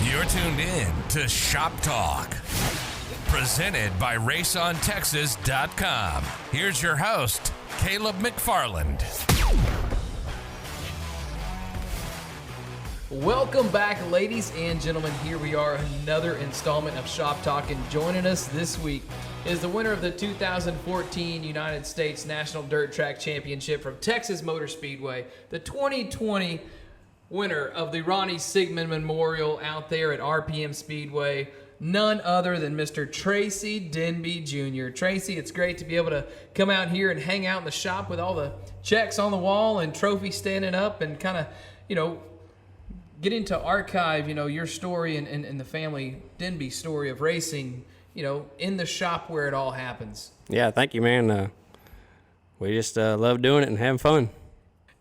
You're tuned in to Shop Talk, presented by RaceOnTexas.com. Here's your host, Caleb McFarland. Welcome back, ladies and gentlemen. Here we are, another installment of Shop Talk, and joining us this week is the winner of the 2014 United States National Dirt Track Championship from Texas Motor Speedway, the 2020 winner of the Ronnie Sigmund Memorial out there at RPM Speedway, none other than Mr. Tracy Denby Jr. Tracy, it's great to be able to come out here and hang out in the shop with all the checks on the wall and trophies standing up and kind of, get into archive, your story and the family Denby story of racing, in the shop where it all happens. Yeah, thank you, man. We just love doing it and having fun.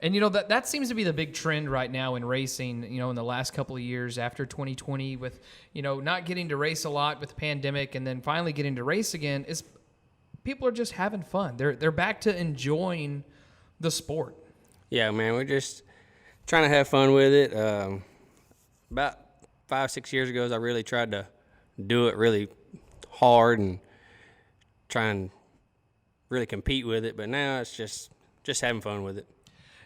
And, that seems to be the big trend right now in racing, in the last couple of years after 2020 with, not getting to race a lot with the pandemic and then finally getting to race again, is people are just having fun. They're back to enjoying the sport. Yeah, man, we're just trying to have fun with it. About 5-6 years ago, I really tried to do it really hard and try and really compete with it. But now it's just having fun with it.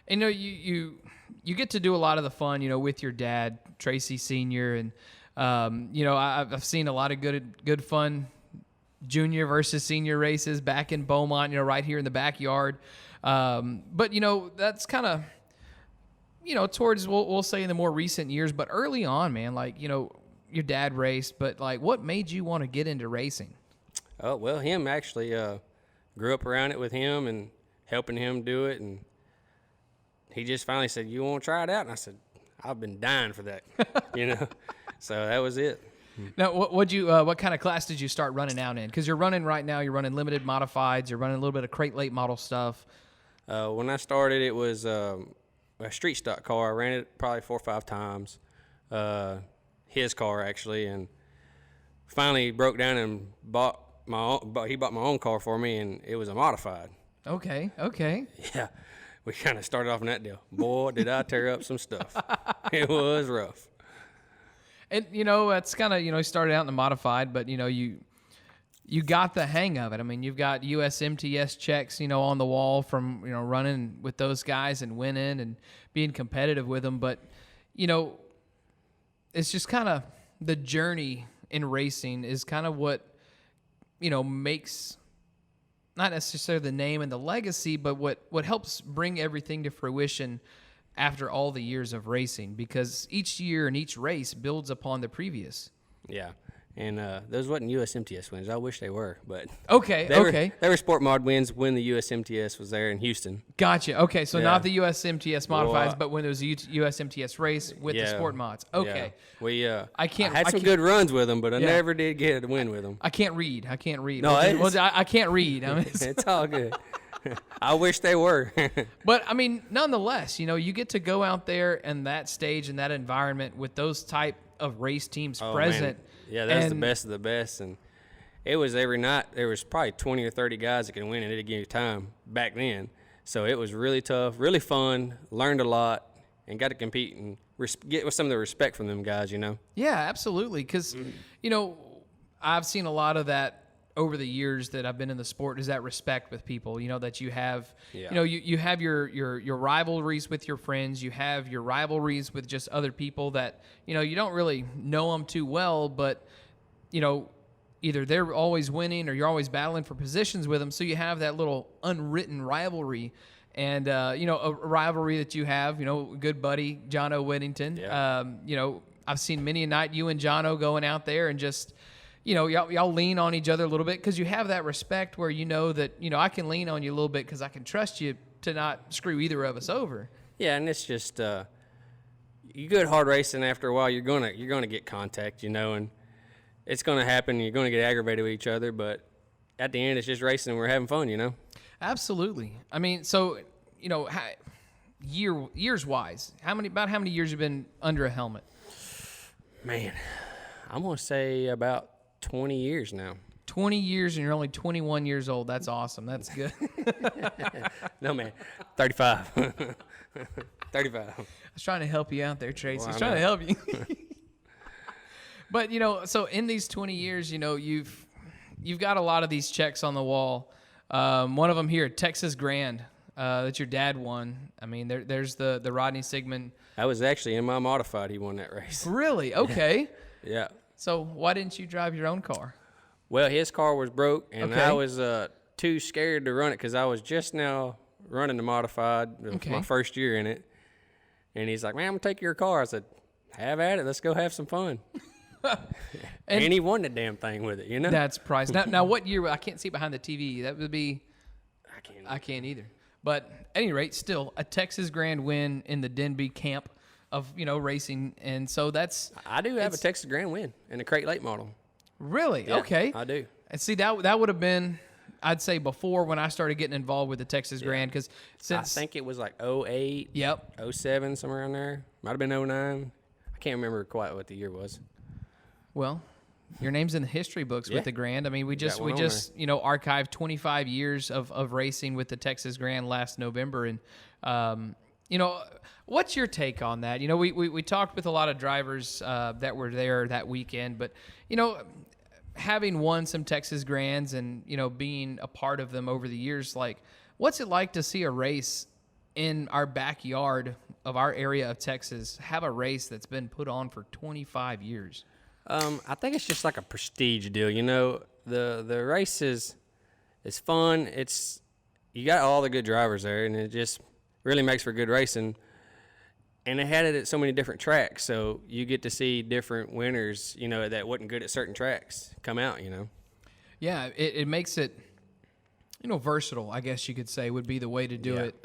And, you get to do a lot of the fun, with your dad, Tracy Sr. And, I've seen a lot of good fun junior versus senior races back in Beaumont, right here in the backyard. But, that's kind of, towards, we'll say in the more recent years, but early on, man, your dad raced, but what made you want to get into racing? Oh, well, him actually grew up around it with him and helping him do it. And he just finally said, "You want to try it out?" And I said, "I've been dying for that," So that was it. Now, what kind of class did you start running out in? Because you're running right now, you're running limited modifieds, you're running a little bit of crate late model stuff. When I started, it was a street stock car. I ran it probably 4 or 5 times. His car actually, and finally broke down and bought my my own car for me, and it was a modified. Okay. Yeah, we kind of started off in that deal. Boy, did I tear up some stuff. It was rough. And that's kind of started out in the modified, but you got the hang of it. I mean, you've got USMTS checks, on the wall from, running with those guys and winning and being competitive with them. But, it's just kind of the journey in racing is kind of what, makes not necessarily the name and the legacy, but what helps bring everything to fruition after all the years of racing, because each year and each race builds upon the previous. Yeah. And those wasn't USMTS wins. I wish they were, but okay. They were sport mod wins when the USMTS was there in Houston. Gotcha. Okay, so Yeah. not the USMTS modifieds, but when there was a USMTS race with the sport mods. Okay. Yeah. I had some good runs with them, but I never did get a win with them. I can't read. No, I can't read. I mean, it's all good. I wish they were. But I mean, nonetheless, you get to go out there in that stage and that environment with those type of race teams present. Man. Yeah, that's the best of the best. And it was every night. There was probably 20 or 30 guys that could win at any given time back then. So it was really tough, really fun, learned a lot, and got to compete and get some of the respect from them guys, Yeah, absolutely. Because, I've seen a lot of that over the years that I've been in the sport, is that respect with people, that you have, you have your rivalries with your friends, you have your rivalries with just other people that, you don't really know them too well, but, either they're always winning or you're always battling for positions with them. So you have that little unwritten rivalry and, a rivalry that you have, good buddy, Jono Whittington. Yeah. I've seen many a night you and Jono going out there and just, y'all lean on each other a little bit because you have that respect where that, I can lean on you a little bit because I can trust you to not screw either of us over. Yeah, and it's just you go hard racing after a while, you're gonna get contact, and it's gonna happen. You're gonna get aggravated with each other, but at the end, it's just racing and we're having fun, Absolutely. I mean, so years wise, how many years you've been under a helmet? Man, I'm gonna say about 20 years now. 20 years and you're only 21 years old. That's awesome. That's good. No, man. 35. 35. I was trying to help you out there, Tracy. Well, I was trying to help you. But, so in these 20 years, you've got a lot of these checks on the wall. One of them here, Texas Grand, that your dad won. I mean, there's the Rodney Sigmund. I was actually in my modified. He won that race. Really? Okay. Yeah. So why didn't you drive your own car? Well, his car was broke, and Okay. I was too scared to run it because I was just now running the modified. It was Okay. my first year in it. And he's like, man, I'm going to take your car. I said, have at it. Let's go have some fun. And he won the damn thing with it, That's price. Now, what year? I can't see behind the TV. That would be. I can't either. But at any rate, still a Texas Grand win in the Denby camp of racing, and so that's. I do have a Texas Grand win in the Crate Late model. Really? Yeah, okay. I do. And see, that would have been, I'd say, before when I started getting involved with the Texas Grand, because since I think it was like 08, Yep. 07, somewhere around there. Might have been 09. I can't remember quite what the year was. Well, your name's in the history books with the Grand. I mean, we just archived 25 years of racing with the Texas Grand last November, and what's your take on that? We talked with a lot of drivers that were there that weekend, but having won some Texas Grands and being a part of them over the years, like, what's it like to see a race in our backyard of our area of Texas have a race that's been put on for 25 years? I think it's just like a prestige deal. The race is fun. You got all the good drivers there, and it just really makes for good racing. And they had it at so many different tracks, so you get to see different winners, that wasn't good at certain tracks come out, Yeah, it makes it, versatile, I guess you could say, would be the way to do it.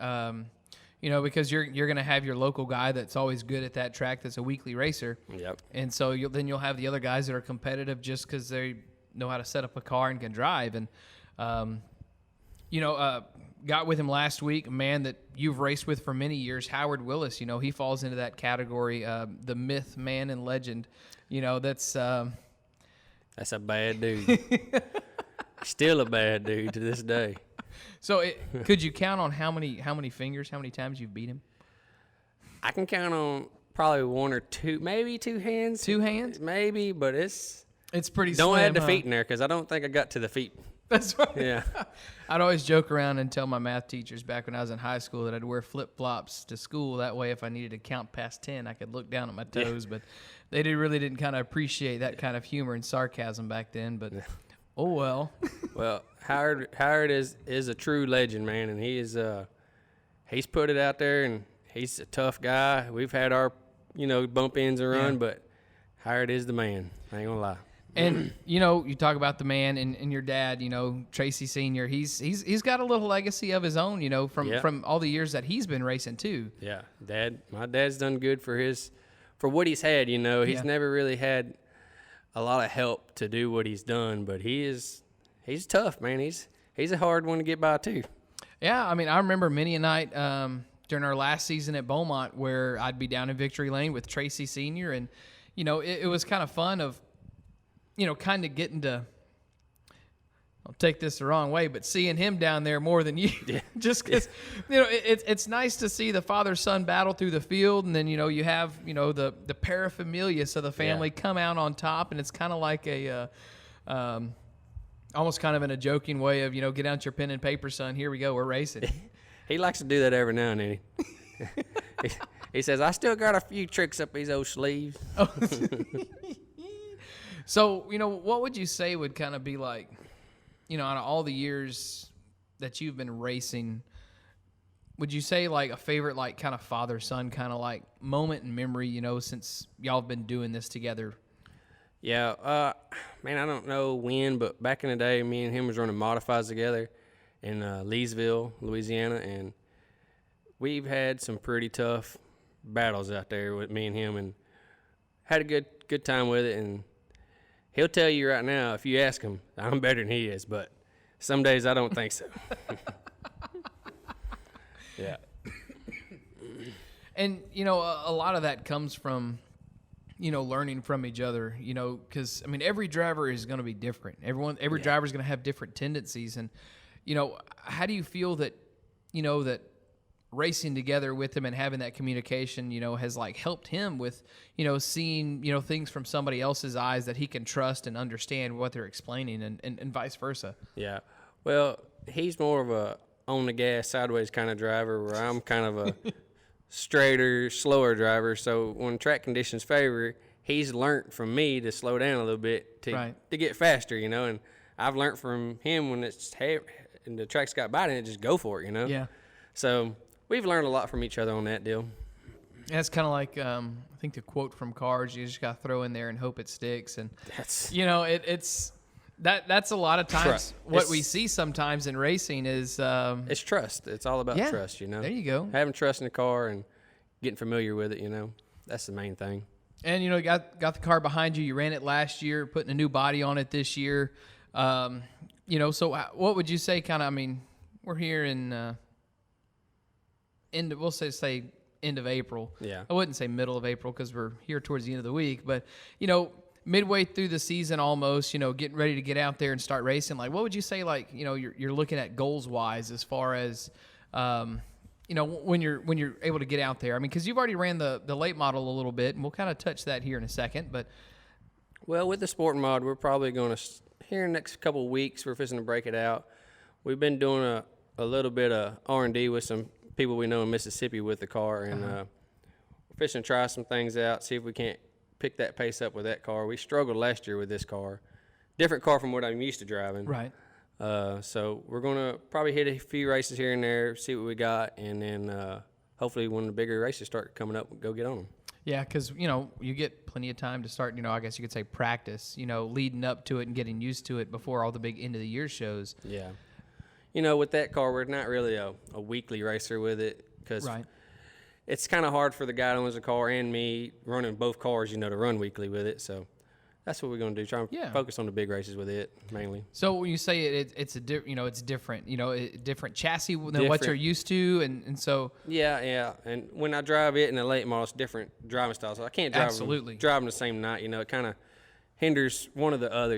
Because you're going to have your local guy that's always good at that track that's a weekly racer. Yep. And so you'll have the other guys that are competitive just because they know how to set up a car and can drive. And, got with him last week, a man that you've raced with for many years, Howard Willis. He falls into that category, the myth, man, and legend. That's a bad dude. Still a bad dude to this day. So could you count on how many fingers, how many times you've beat him? I can count on probably one or two, maybe two hands. Two hands? Maybe, but it's pretty don't slim, add the huh? feet in there because I don't think I got to the feet. That's right. Yeah. I'd always joke around and tell my math teachers back when I was in high school that I'd wear flip-flops to school. That way, if I needed to count past 10, I could look down at my toes. But they really didn't kind of appreciate that kind of humor and sarcasm back then. But, oh, well. Well, Howard is a true legend, man, and he's put it out there, and he's a tough guy. We've had our, bump ins and run, but Howard is the man. I ain't gonna lie. And you talk about the man and your dad, Tracy Sr. He's got a little legacy of his own, from all the years that he's been racing too. Yeah, my dad's done good for what he's had. He's never really had a lot of help to do what he's done, but he's tough, man. He's a hard one to get by too. Yeah, I mean, I remember many a night during our last season at Beaumont where I'd be down in Victory Lane with Tracy Sr. and it was kind of fun of kind of getting to, I'll take this the wrong way, but seeing him down there more than you. Yeah. Just because, it's nice to see the father-son battle through the field, and then, you have, the paraphernalia of the family come out on top, and it's kind of like a, almost kind of in a joking way of, get out your pen and paper, son, here we go, we're racing. He likes to do that every now and then. He says, I still got a few tricks up his old sleeves. Oh. So, what would you say would kind of be like, out of all the years that you've been racing, would you say like a favorite, like kind of father-son kind of like moment in memory, since y'all have been doing this together? Yeah, man, I don't know when, but back in the day, me and him was running modifieds together in Leesville, Louisiana, and we've had some pretty tough battles out there with me and him, and had a good time with it. And he'll tell you right now, if you ask him, I'm better than he is, but some days I don't think so. Yeah. And, a lot of that comes from, learning from each other, because, I mean, every driver is going to be different. Every driver is going to have different tendencies. And, how do you feel that, that racing together with him and having that communication, has like helped him with, seeing, things from somebody else's eyes that he can trust and understand what they're explaining and vice versa. Yeah. Well, he's more of a on the gas, sideways kind of driver, where I'm kind of a straighter, slower driver. So when track conditions favor, he's learned from me to slow down a little bit to get faster, and I've learned from him when it's heavy and the track's got biting, just go for it, Yeah. So we've learned a lot from each other on that deal. Yeah, it's kind of like I think the quote from Cars: "You just got to throw in there and hope it sticks." And that's that's a lot of times what we see sometimes in racing is it's trust. It's all about trust, There you go. Having trust in the car and getting familiar with it, that's the main thing. And you got the car behind you. You ran it last year, putting a new body on it this year. So what would you say? We're here in we'll say end of April. Yeah. I wouldn't say middle of April because we're here towards the end of the week, but midway through the season almost, getting ready to get out there and start racing. Like, what would you say? Like, you're looking at goals wise as far as when you're able to get out there. Because you've already ran the late model a little bit, and we'll kind of touch that here in a second. But with the sport mod, we're probably going to here in the next couple of weeks. We're fixing to break it out. We've been doing a little bit of R&D with some people we know in Mississippi with the car, and we're fixing to try some things out, see if we can't pick that pace up with that car. We struggled last year with this car, different car from what I'm used to driving. Right. So we're going to probably hit a few races here and there, see what we got, and then hopefully when the bigger races start coming up, go get on them. Yeah, because, you get plenty of time to start, I guess you could say practice, leading up to it and getting used to it before all the big end of the year shows. Yeah. With that car, we're not really a weekly racer with it because it's kind of hard for the guy that owns the car and me running both cars, to run weekly with it. So that's what we're going to do. Try and focus on the big races with it mainly. So when you say it's it's different, different chassis than what you're used to, and so yeah. And when I drive it in the late model, it's different driving styles. So I can't drive them the same night. It kind of hinders one or the other.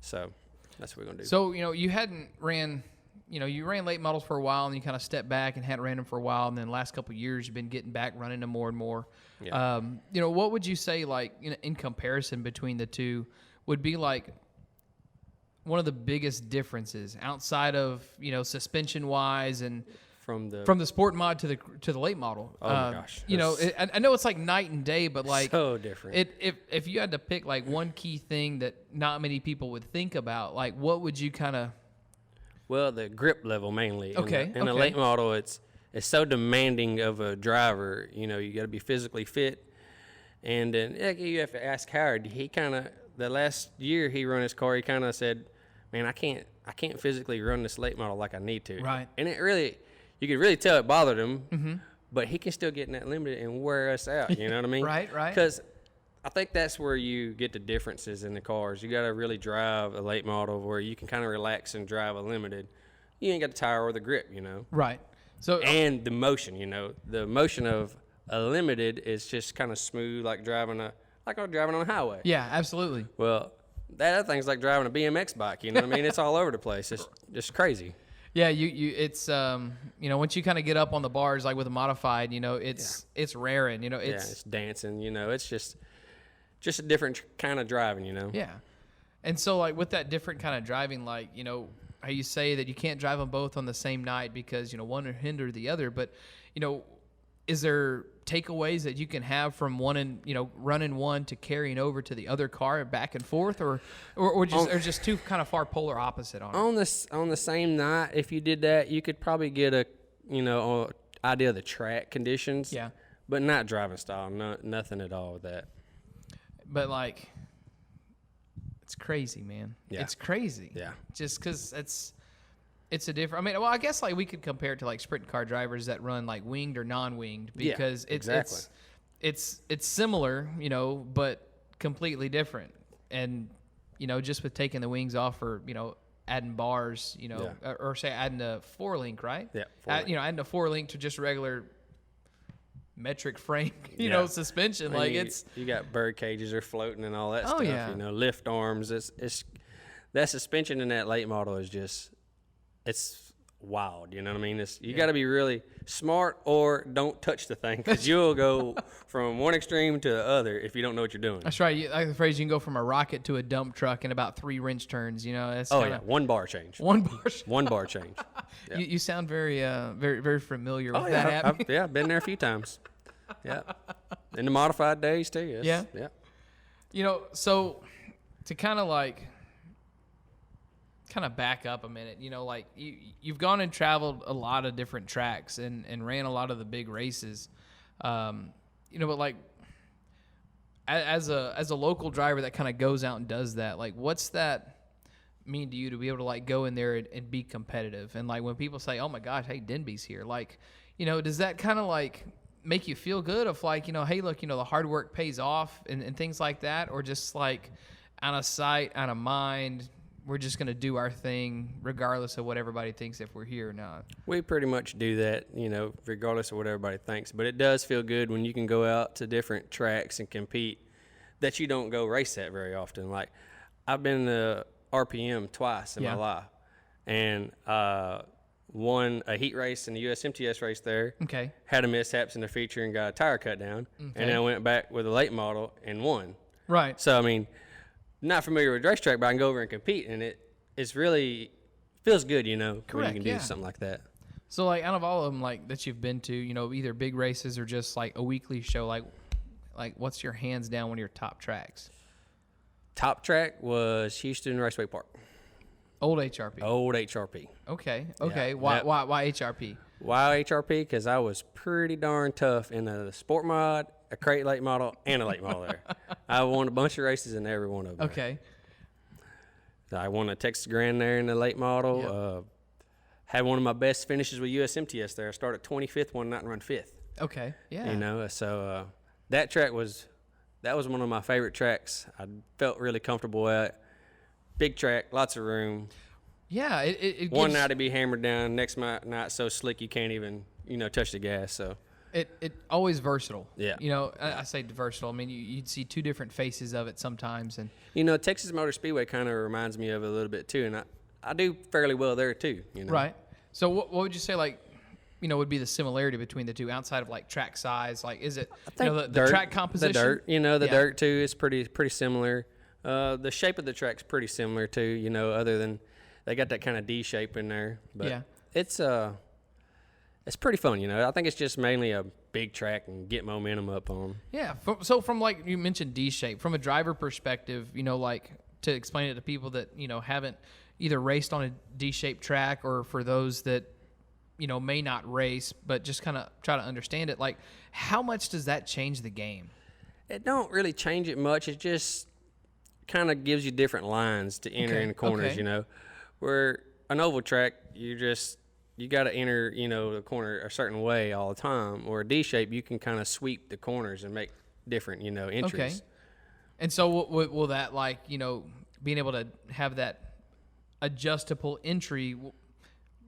So that's what we're going to do. So you hadn't ran. You ran late models for a while, and you kind of stepped back and hadn't ran them for a while. And then the last couple of years, you've been getting back running them more and more. Yeah. What would you say, like, in comparison between the two, would be like one of the biggest differences outside of suspension wise and from the sport mod to the late model? Oh my gosh! I know it's like night and day, but like so different. If you had to pick like one key thing that not many people would think about, like what would you kind of? Well, the grip level mainly. Okay. In the late model, it's so demanding of a driver. You got to be physically fit, and then you have to ask Howard. He kind of the last year he run his car, he kind of said, "Man, I can't physically run this late model like I need to." Right. And you could really tell it bothered him. Mm-hmm. But he can still get in that limited and wear us out. You know what I mean? Right. Because I think that's where you get the differences in the cars. You got to really drive a late model where you can kind of relax and drive a limited. You ain't got the tire or the grip, Right. So and the motion, the motion of a limited is just kind of smooth, like driving on a highway. Yeah, absolutely. Well, that other thing's like driving a BMX bike. You know what I mean? It's all over the place. It's just crazy. Yeah, it's once you kind of get up on the bars like with a modified, it's raring. It's dancing. It's just a different kind of driving, Yeah. And so, like, with that different kind of driving, like, how you say that you can't drive them both on the same night because, one would hinder the other. But, is there takeaways that you can have from running one to carrying over to the other car back and forth, or just two kind of far polar opposite on it? On the same night, if you did that, you could probably get a idea of the track conditions. Yeah. But not driving style. Nothing at all with that. But, like, it's crazy, man. Yeah. It's crazy. Yeah. Just because it's a different. I guess like we could compare it to like sprint car drivers that run like winged or non-winged because it's similar, but completely different. And just with taking the wings off or adding bars, or say adding a 4-link, right? Yeah. Adding a 4-link to just regular metric frame, suspension. Like you got bird cages are floating and all that stuff. Yeah. Lift arms. It's that suspension in that late model is just it's wild. You know what I mean? You got to be really smart or don't touch the thing, because you'll go from one extreme to the other if you don't know what you're doing. That's right. Like the phrase, you can go from a rocket to a dump truck in about 3 wrench turns. You know, that's one bar change. One bar. One bar change. Yeah. You sound very, very familiar with that happening. I've been there a few times. Yeah, in the modified days too. Yes. Yeah. You know, so to kind of back up a minute, you know, like you've gone and traveled a lot of different tracks and ran a lot of the big races, you know, but like as a local driver that kind of goes out and does that, like what's that mean to you to be able to like go in there and be competitive? And like when people say, oh my gosh, hey, Denby's here, like, you know, does that kind of like make you feel good of like, you know, hey, look, you know, the hard work pays off and things like that? Or just like out of sight, out of mind, we're just going to do our thing regardless of what everybody thinks if we're here or not? We pretty much do that, you know, regardless of what everybody thinks. But it does feel good when you can go out to different tracks and compete that you don't go race at very often. Like I've been to RPM twice in my life, and won a heat race in the USMTS race there. Okay. Had a mishaps in the feature and got a tire cut down. Okay. And then I went back with a late model and won. Right. So, I mean, not familiar with racetrack, but I can go over and compete, and it's really feels good, you know, when you can do something like that. So, like, out of all of them, like, that you've been to, you know, either big races or just, like, a weekly show, like what's your hands down one of your top tracks? Top track was Houston Raceway Park. Old HRP. Old HRP. Okay. Yeah. Why HRP? Why HRP? Because I was pretty darn tough in a sport mod, a crate late model, and a late model there. I won a bunch of races in every one of them. Okay. I won a Texas Grand there in the late model. Yep. Had one of my best finishes with USMTS there. I started 25th one night and run 5th. Okay. Yeah. You know, so that track was one of my favorite tracks. I felt really comfortable at. Big track, lots of room. Yeah, it one night it'd be hammered down, next night so slick you can't even, you know, touch the gas. So it always versatile. Yeah. You know, I say versatile. I mean, you'd see two different faces of it sometimes, and you know, Texas Motor Speedway kind of reminds me of it a little bit too, and I do fairly well there too. You know. Right. So what would you say, like, you know, would be the similarity between the two outside of like track size? Like, is it you know, the track composition? The dirt, you know, dirt too is pretty similar. The shape of the track's pretty similar too, you know, other than they got that kind of D shape in there. But it's pretty fun, you know. I think it's just mainly a big track and get momentum up on them. Yeah. So from like you mentioned D shape, from a driver perspective, you know, like to explain it to people that, you know, haven't either raced on a D shaped track, or for those that, you know, may not race but just kind of try to understand it, like how much does that change the game? It don't really change it much. It just kind of gives you different lines to enter in the corners, you know. Where an oval track, you got to enter, you know, the corner a certain way all the time. Or a D shape, you can kind of sweep the corners and make different, you know, entries. Okay. And so will that, like, you know, being able to have that adjustable entry,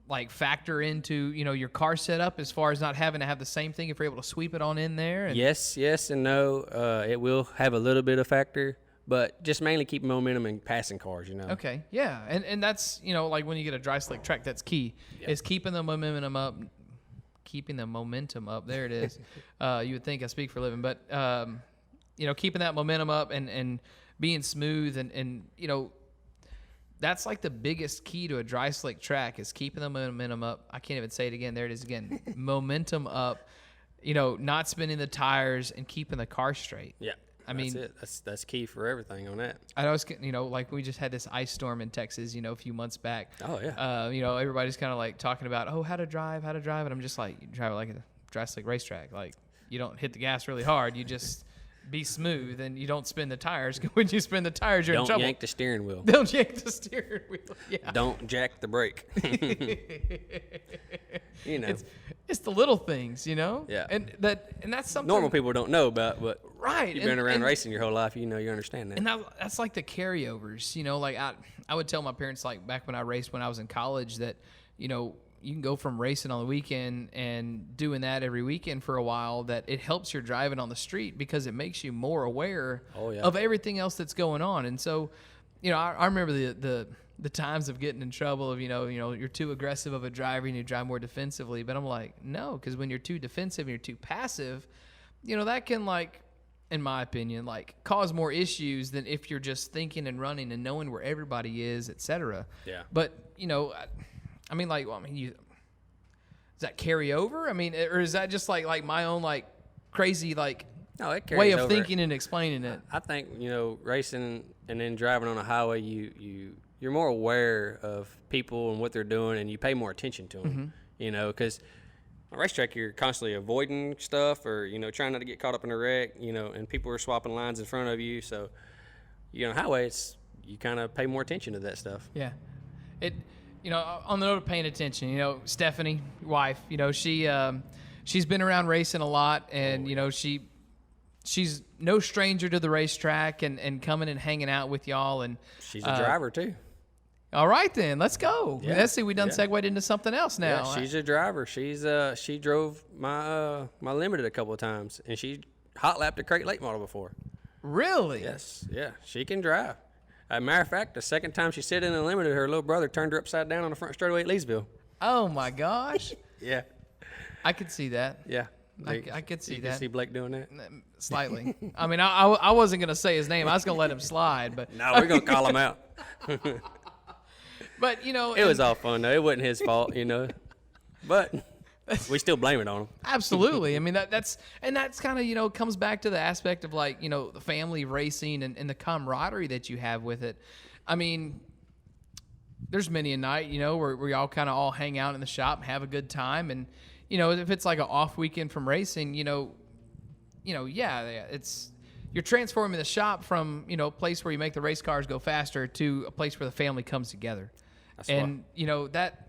like, factor into, you know, your car setup as far as not having to have the same thing if you're able to sweep it on in there? And yes and no. It will have a little bit of factor, but just mainly keep momentum in passing cars, you know. Okay, yeah. And that's, you know, like when you get a dry slick track, that's key, is keeping the momentum up. Keeping the momentum up. There it is. You would think I speak for a living, but, you know, keeping that momentum up and being smooth and, you know, that's like the biggest key to a dry slick track, is keeping the momentum up. I can't even say it again. There it is again. Momentum up, you know, not spinning the tires and keeping the car straight. Yeah. I mean, that's key for everything on that. I always, you know, like we just had this ice storm in Texas, you know, a few months back. Oh yeah. You know, everybody's kind of like talking about, how to drive, and I'm just like, you drive it like a dry slick racetrack. Like, you don't hit the gas really hard. You just be smooth, and you don't spin the tires. When you spin the tires, you're in trouble. Don't yank the steering wheel. Don't yank the steering wheel. Yeah. Don't jack the brake. You know, it's the little things, you know. Yeah. And that's something normal people don't know about, but right. You've been around racing your whole life, you know, you understand that. And that's like the carryovers, you know. Like I would tell my parents, like back when I raced when I was in college, that, you know, you can go from racing on the weekend and doing that every weekend for a while, that it helps your driving on the street because it makes you more aware of everything else that's going on. And so, you know, I remember the times of getting in trouble of, you're too aggressive of a driver and you drive more defensively. But I'm like, no, because when you're too defensive and you're too passive, that can, like, in my opinion, like, cause more issues than if you're just thinking and running and knowing where everybody is, et cetera. Yeah. But, does that carry over? I mean, or is that just like my own, like, crazy, like, No, it carries way of over. thinking and explaining it? I think, racing and then driving on a highway, you're more aware of people and what they're doing, and you pay more attention to them, because on a racetrack you're constantly avoiding stuff or, trying not to get caught up in a wreck, and people are swapping lines in front of you. So, highway, you kind of pay more attention to that stuff. Yeah. On the note of paying attention, Stephanie, your wife, she's been around racing a lot, and, she's no stranger to the racetrack and coming and hanging out with y'all. And she's a driver too. All right, then let's go. Yeah. Let's see. We done segued into something else now. Yeah, she's a driver. She drove my limited a couple of times, and she hot lapped a crate late model before. Really? Yes. Yeah, she can drive. As a matter of fact, the second time she sat in the limited, her little brother turned her upside down on the front straightaway at Leesville. Oh my gosh. Yeah. I could see that. Yeah. I could see you that. You can see Blake doing that? Slightly. I mean, I wasn't going to say his name. I was going to let him slide. But no, we're going to call him out. But, it was all fun, though. It wasn't his fault, But we still blame it on him. Absolutely. I mean, that's kind of, comes back to the aspect of, like, the family racing and the camaraderie that you have with it. I mean, there's many a night, where we all kind of all hang out in the shop and have a good time. And, if it's like an off weekend from racing, it's you're transforming the shop from, a place where you make the race cars go faster to a place where the family comes together. That's and, that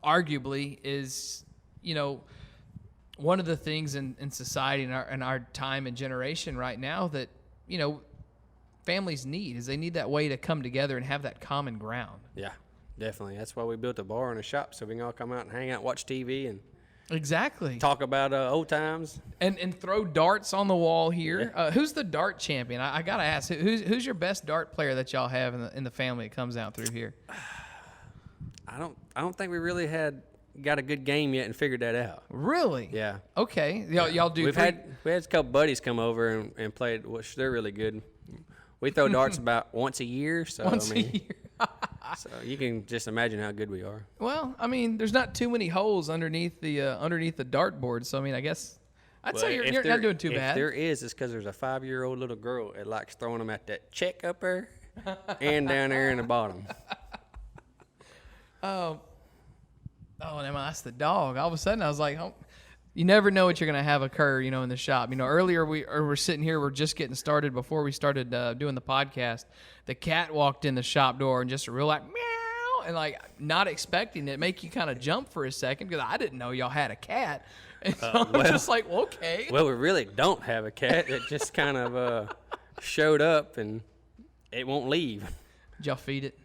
arguably is, one of the things in society in our time and generation right now that, families need is they need that way to come together and have that common ground. Yeah, definitely. That's why we built a bar and a shop so we can all come out and hang out, watch TV, and exactly talk about old times and throw darts on the wall here. Yeah. Who's the dart champion? I gotta ask, who's your best dart player that y'all have in the family that comes out through here? I don't think we really got a good game yet and figured that out. Really? Yeah. Okay. Y'all do. We had a couple buddies come over and played, which they're really good. We throw darts about once a year, so once a year. So you can just imagine how good we are. Well, I mean, there's not too many holes underneath the dartboard, so I mean, I guess I'd say you're not doing too bad. If there is, it's because there's a 5-year-old little girl that likes throwing them at that check up there and down there in the bottom. Oh, that's the dog. All of a sudden, I was like, oh, you never know what you're going to have occur, in the shop. Earlier we're sitting here, we're just getting started before we started doing the podcast. The cat walked in the shop door and just a real like meow, and like not expecting it, make you kind of jump for a second because I didn't know y'all had a cat. And so I'm just like, well, okay. Well, we really don't have a cat. It just kind of showed up and it won't leave. Did y'all feed it?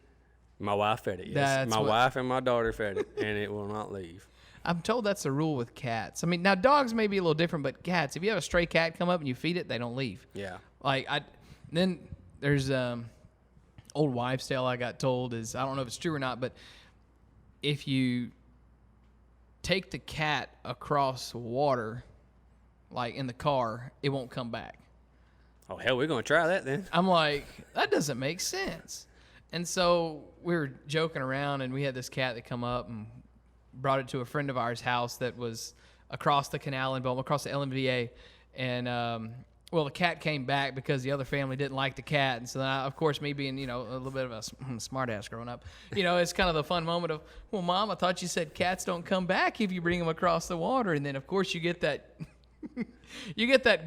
My wife fed it, yes. My wife and my daughter fed it, and it will not leave. I'm told that's a rule with cats. I mean, now dogs may be a little different, but cats, if you have a stray cat come up and you feed it, they don't leave. Yeah. Then there's old wives' tale I got told is, I don't know if it's true or not, but if you take the cat across water, like in the car, it won't come back. Oh, hell, we're going to try that then. I'm like, that doesn't make sense. And so we were joking around, and we had this cat that come up and brought it to a friend of ours' house that was across the canal in Beaumont, across the LMVA. And, the cat came back because the other family didn't like the cat. And so, then of course, me being, a little bit of a smart ass growing up, it's kind of the fun moment of, well, Mom, I thought you said cats don't come back if you bring them across the water. And then, of course, you get that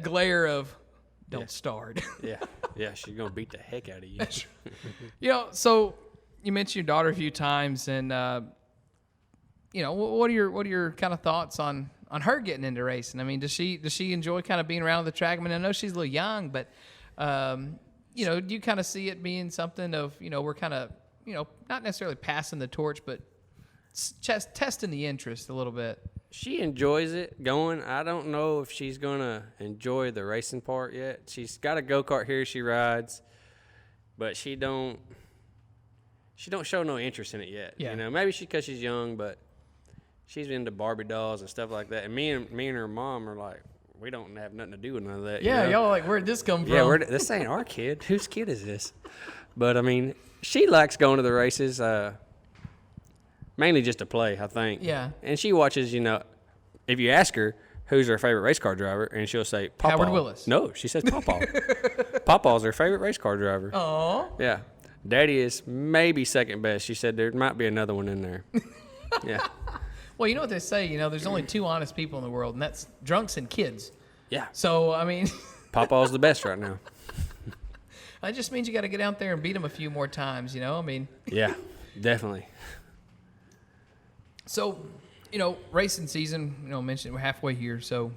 glare of, don't start. Yeah, she's going to beat the heck out of you. So you mentioned your daughter a few times, and, what are your kind of thoughts on her getting into racing? I mean, does she enjoy kind of being around the track? I mean, I know she's a little young, but, do you kind of see it being something of, we're kind of, not necessarily passing the torch, but just testing the interest a little bit? She enjoys it going. I don't know if she's going to enjoy the racing part yet. She's got a go-kart here she rides, but she don't she don't show no interest in it yet. Yeah. You know, maybe because she's young, but she's into Barbie dolls and stuff like that. And me and her mom are like, we don't have nothing to do with none of that. Yeah, you know? y'all like, where'd this come from? Yeah, this ain't our kid. Whose kid is this? But I mean, she likes going to the races, mainly just to play, I think. Yeah. And she watches, you know, if you ask her who's her favorite race car driver, and she'll say Pawpaw. Howard Willis. No, she says Pawpaw. Pawpaw's her favorite race car driver. Oh. Yeah. Daddy is maybe second best. She said there might be another one in there. Yeah. Well, you know what they say, you know, there's only two honest people in the world, and that's drunks and kids. Yeah. So, I mean. Pawpaw's the best right now. That just means you got to get out there and beat them a few more times, you know? I mean. Yeah, definitely. So, you know, racing season, you know, mentioned we're halfway here. So,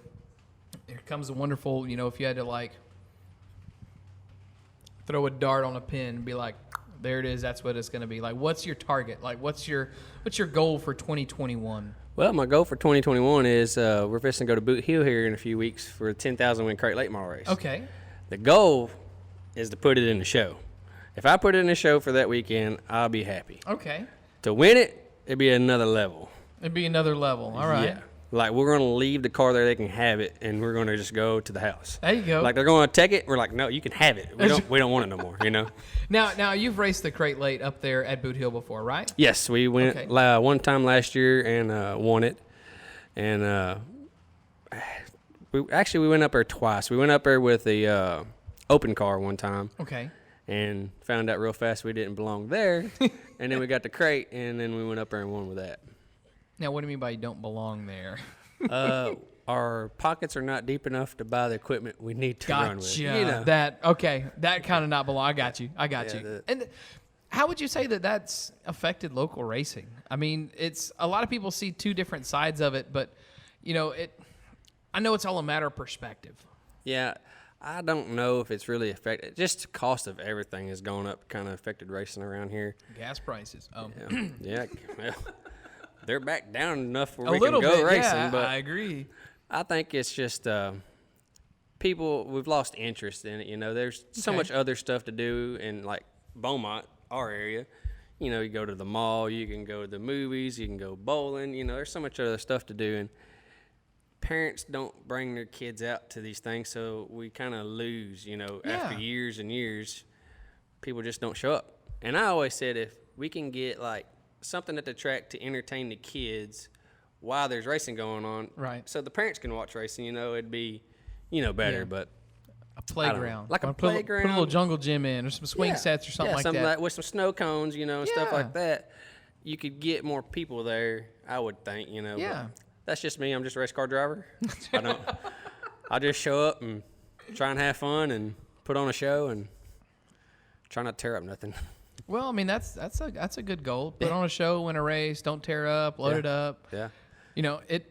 here comes a wonderful, you know, if you had to, like, throw a dart on a pin and be like, there it is, that's what it's going to be. Like, what's your target? Like, what's your goal for 2021? Well, my goal for 2021 is we're fixing to go to Boot Hill here in a few weeks for a 10,000 win crate late model race. Okay. The goal is to put it in the show. If I put it in the show for that weekend, I'll be happy. Okay. To win it, it'd be another level. It'd be another level. All right. Yeah. Like, we're going to leave the car there, they can have it, and we're going to just go to the house. There you go. Like, they're going to take it, we're like, no, you can have it. We don't want it no more, you know? Now you've raced the crate late up there at Boot Hill before, right? Yes, we went Okay. one time last year and won it. And we went up there twice. We went up there with the open car one time. Okay. And found out real fast we didn't belong there. And then we got the crate, and then we went up there and won with that. Now, what do you mean by you don't belong there? Our pockets are not deep enough to buy the equipment we need to run with. Gotcha. You know. That kind of not belong. I got you. Yeah, And how would you say that that's affected local racing? I mean, it's a lot of people see two different sides of it, but you know, I know it's all a matter of perspective. Yeah, I don't know if it's really affected. Just the cost of everything has gone up, kind of affected racing around here. Gas prices. Yeah, well, they're back down enough where A we little can go bit, racing. yeah, But I agree. I think it's just we've lost interest in it. You know, there's so much other stuff to do in like Beaumont, our area. You know, you go to the mall, you can go to the movies, you can go bowling. You know, there's so much other stuff to do, and parents don't bring their kids out to these things, so we kind of lose. You know, after years and years, people just don't show up. And I always said if we can get like something at the track to entertain the kids while there's racing going on, Right. so the parents can watch racing, you know, it'd be, you know, better. Yeah. But A playground. Like a Or playground. Put a little jungle gym in or some swing sets or something like that. With some snow cones, you know, and stuff Yeah. like that. You could get more people there, I would think, you know. but Yeah. that's just me. I'm just a race car driver. I just show up and try and have fun and put on a show and try not to tear up nothing. Well, I mean, that's a good goal. Put on a show, win a race, don't tear up, load it up. Yeah. You know, it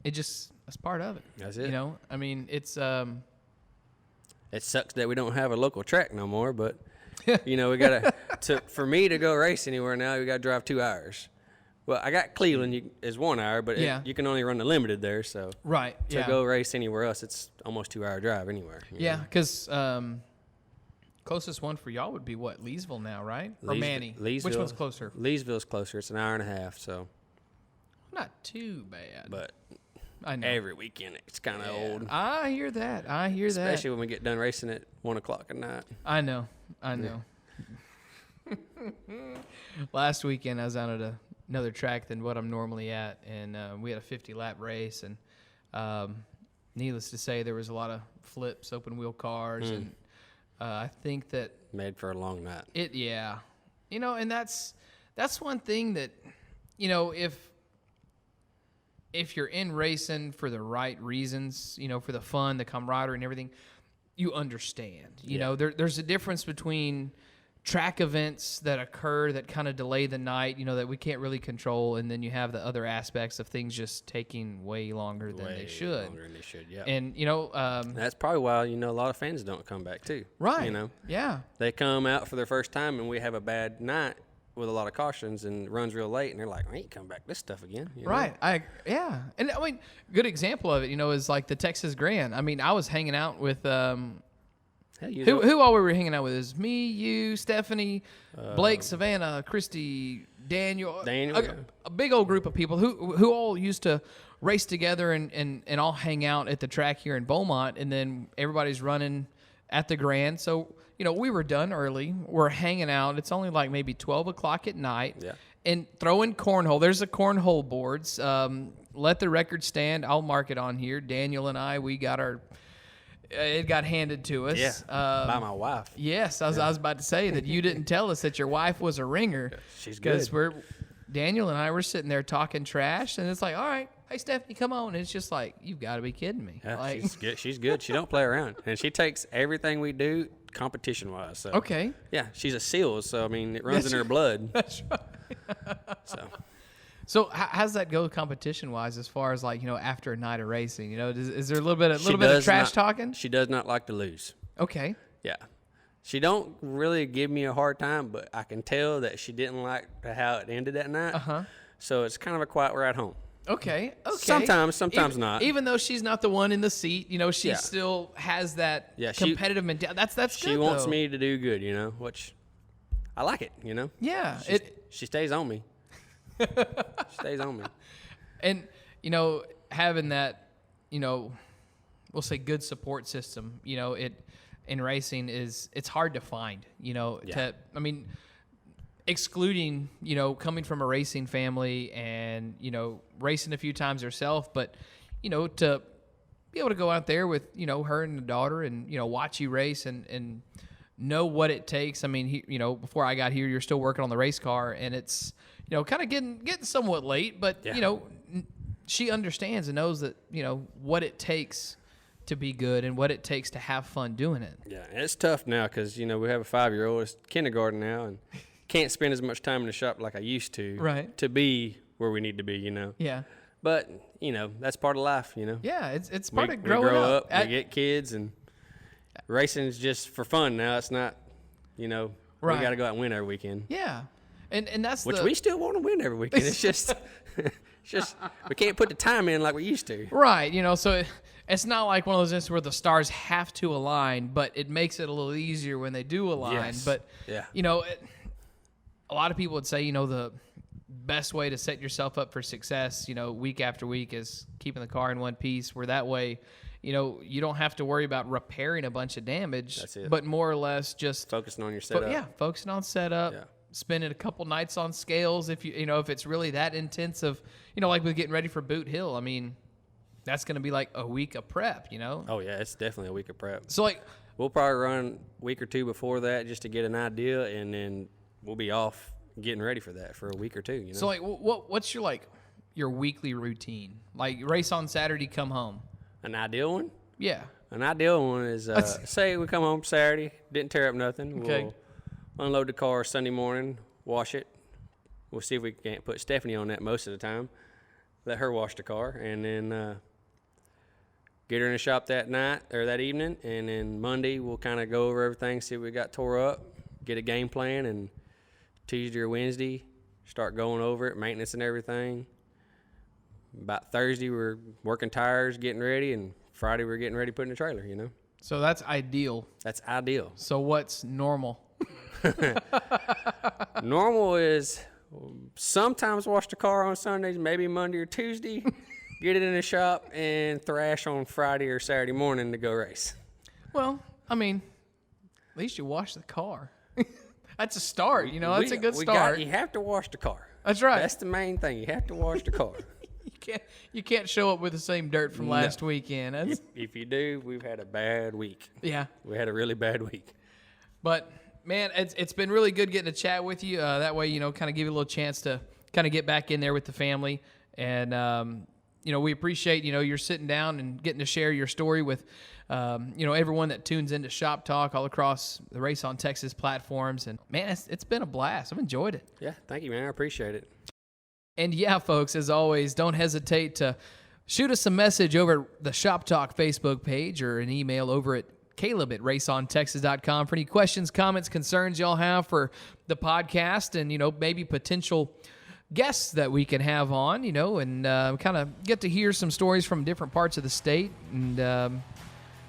just that's part of it. That's it. You know, I mean, it's It sucks that we don't have a local track no more, but you know, we gotta for me to go race anywhere now, we gotta drive 2 hours. Well, I got Cleveland is 1 hour, but you can only run the limited there, so right. to go race anywhere else, it's almost 2 hour drive anywhere. Yeah, because closest one for y'all would be what, Leesville now, right? Or Manny? Which one's closer? Leesville's closer. It's an hour and a half, so. Not too bad. But I know. every weekend it's kind of old. I hear that. Especially when we get done racing at 1 o'clock at night. I know. Last weekend I was out at another track than what I'm normally at, and we had a 50-lap race, and needless to say, there was a lot of flips, open wheel cars, and I think that made for a long night. You know, and that's one thing that, you know, if you're in racing for the right reasons, you know, for the fun, the camaraderie and everything, you understand. You know, there's a difference between track events that occur that kind of delay the night, you know, that we can't really control, and then you have the other aspects of things just taking way longer than they should. Yeah. And, you know, that's probably why, you know, a lot of fans don't come back too. right. You know, Yeah. they come out for their first time and we have a bad night with a lot of cautions and runs real late, and they're like, I ain't coming back this stuff again. You know? Right. And I mean, good example of it, you know, is like the Texas Grand. I mean, I was hanging out with Who all we were hanging out with is me, you, Stephanie, Blake, Savannah, Christy, Daniel. A big old group of people who all used to race together and all hang out at the track here in Beaumont, and then everybody's running at the Grand. So, we were done early. We're hanging out. It's only like maybe 12 o'clock at night. Yeah. And throwing cornhole. There's the cornhole boards. Let the record stand. I'll mark it on here. Daniel and I, we got our... It got handed to us. Yeah, by my wife. Yes, I was about to say that you didn't tell us that your wife was a ringer. She's good. Because Daniel and I were sitting there talking trash, and it's like, all right, hey, Stephanie, come on. And it's just like, you've got to be kidding me. Yeah, like, she's good. She's good. She don't play around. And she takes everything we do competition-wise. So. Okay. Yeah, she's a SEAL, so, I mean, it runs in her blood. That's right. So how's that go competition-wise as far as, like, after a night of racing? Is there a little bit of trash talking? She does not like to lose. Okay. Yeah. She don't really give me a hard time, but I can tell that she didn't like how it ended that night. Uh-huh. So it's kind of a quiet ride home. Okay. Sometimes not. Even though she's not the one in the seat, she still has that competitive mentality. That's good. She wants me to do good, which I like it, Yeah. She stays on me. Stays on me. And, having that, we'll say good support system, in racing it's hard to find, excluding, coming from a racing family and, racing a few times herself, but, to be able to go out there with, her and the daughter and, watch you race and know what it takes. I mean, before I got here, you're still working on the race car, and it's, kind of getting somewhat late, but, she understands and knows that, what it takes to be good and what it takes to have fun doing it. Yeah, and it's tough now because, we have a 5-year-old. It's kindergarten now and can't spend as much time in the shop like I used to. Right. To be where we need to be, Yeah. But, that's part of life, Yeah, it's part of we growing grow up. We get kids, and racing is just for fun now. It's not, we Right. got to go out and win every weekend. Yeah. And that's Which we still want to win every weekend. It's just, we can't put the time in like we used to. Right. So it's not like one of those instances where the stars have to align, but it makes it a little easier when they do align. Yes. But, yeah. A lot of people would say, the best way to set yourself up for success, week after week is keeping the car in one piece, where that way, you don't have to worry about repairing a bunch of damage. That's it. But more or less just focusing on your setup. Focusing on setup. Yeah. Spending a couple nights on scales if if it's really that intensive, like with getting ready for Boot Hill. I mean, that's going to be like a week of prep, Oh yeah, it's definitely a week of prep. So like, we'll probably run a week or two before that just to get an idea, and then we'll be off getting ready for that for a week or two. So like, what's your weekly routine? Like, race on Saturday, come home. An ideal one? Yeah. An ideal one is say we come home Saturday, didn't tear up nothing. Okay. We'll unload the car Sunday morning, wash it. We'll see if we can't put Stephanie on that most of the time. Let her wash the car, and then get her in the shop that night or that evening. And then Monday we'll kind of go over everything, see what we got tore up, get a game plan, and Tuesday or Wednesday start going over it, maintenance and everything. About Thursday we're working tires, getting ready, and Friday we're getting ready to put in the trailer. So that's ideal. That's ideal. So what's normal? Normal is sometimes wash the car on Sundays, maybe Monday or Tuesday, get it in the shop, and thrash on Friday or Saturday morning to go race. Well, I mean, at least you wash the car. That's a start, that's a good start. You have to wash the car. That's right. That's the main thing. You have to wash the car. You can't show up with the same dirt from last weekend. If you do, we've had a bad week. Yeah. We had a really bad week. But, man, it's been really good getting to chat with you. That way, kind of give you a little chance to kind of get back in there with the family. And, we appreciate, you're sitting down and getting to share your story with, everyone that tunes into Shop Talk all across the Race on Texas platforms. And, man, it's been a blast. I've enjoyed it. Yeah, thank you, man. I appreciate it. And, yeah, folks, as always, don't hesitate to shoot us a message over at the Shop Talk Facebook page or an email over at Caleb@RaceOnTexas.com for any questions, comments, concerns y'all have for the podcast and, maybe potential guests that we can have on, and kind of get to hear some stories from different parts of the state and,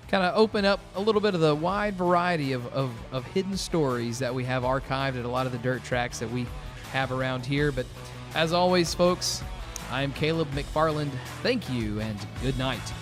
kind of open up a little bit of the wide variety of hidden stories that we have archived at a lot of the dirt tracks that we have around here. But as always, folks, I'm Caleb McFarland. Thank you and good night.